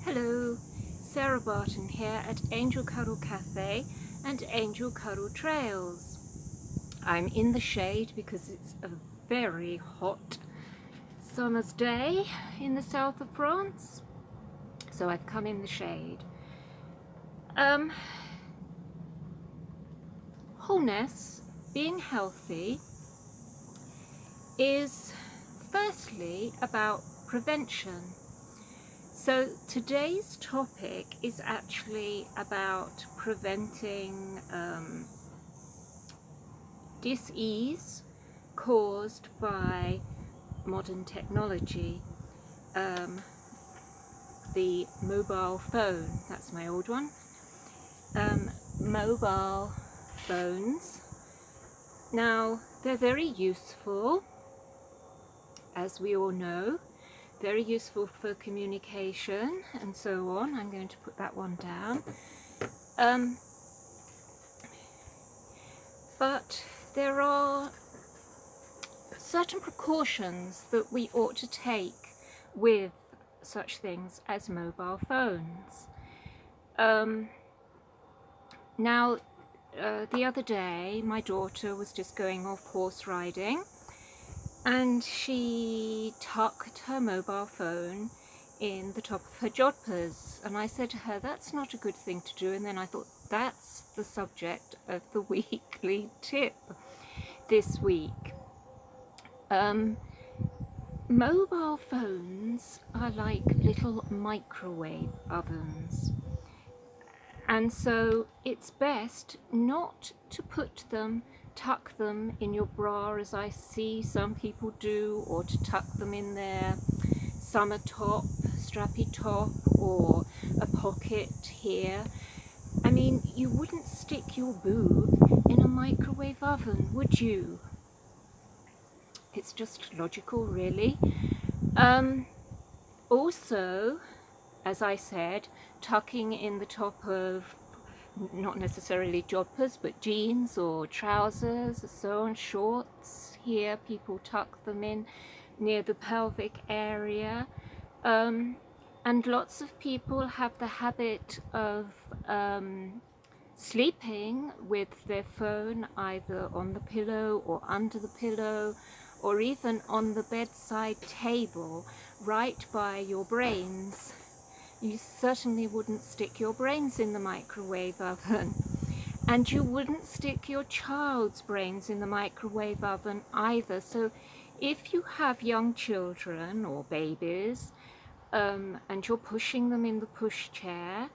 Hello, Sarah Barton here at Angel Cuddle Cafe and Angel Cuddle Trails. I'm in the shade because it's a very hot summer's day in the south of France, so I've come in the shade. Wholeness, being healthy, is firstly about prevention. So today's topic is actually about preventing dis-ease caused by modern technology. The mobile phone, that's my old one. Mobile phones. Now, they're very useful, as we all know. Very useful for communication and so on. I'm going to put that one down. But there are certain precautions that we ought to take with such things as mobile phones. Now, the other day, my daughter was just going off horse riding, and she tucked her mobile phone in the top of her jodhpurs. And I said to her, that's not a good thing to do. And then I thought, that's the subject of the weekly tip this week. Mobile phones are like little microwave ovens. And so it's best not to tuck them in your bra, as I see some people do, or to tuck them in their summer top, strappy top, or a pocket here. I mean, you wouldn't stick your boob in a microwave oven, would you? It's just logical, really. Also, as I said, tucking in the top of not necessarily jodhpurs, but jeans or trousers, so on, shorts. Here people tuck them in near the pelvic area. And lots of people have the habit of sleeping with their phone either on the pillow or under the pillow, or even on the bedside table right by your brains. You certainly wouldn't stick your brains in the microwave oven, and you wouldn't stick your child's brains in the microwave oven either. So if you have young children or babies and you're pushing them in the pushchair,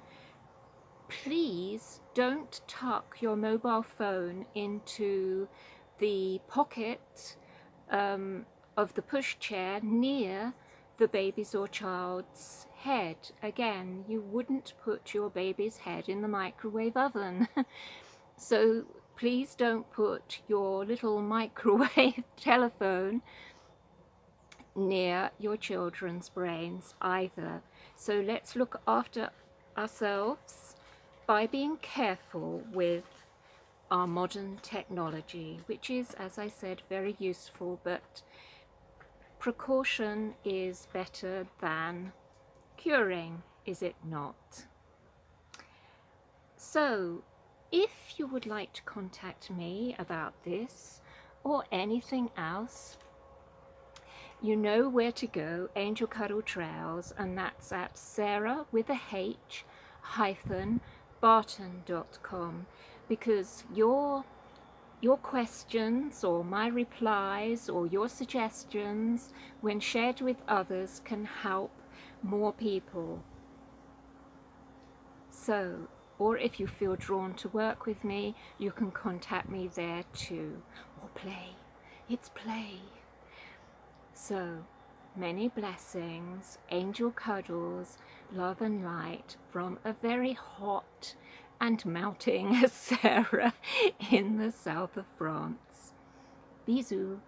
please don't tuck your mobile phone into the pocket of the pushchair near the baby's or child's head. Again, you wouldn't put your baby's head in the microwave oven. So please don't put your little microwave telephone near your children's brains either. So let's look after ourselves by being careful with our modern technology, which is, as I said, very useful, but precaution is better than curing, is it not? So, if you would like to contact me about this or anything else, you know where to go, Angel Cuddle Trails, and that's at Sarah with a H Barton.com, because your questions or my replies or your suggestions, when shared with others, can help more people. So, or if you feel drawn to work with me, you can contact me there too. Or play. It's play. So, many blessings, angel cuddles, love and light from a very hot and melting Sarah in the south of France. Bisous.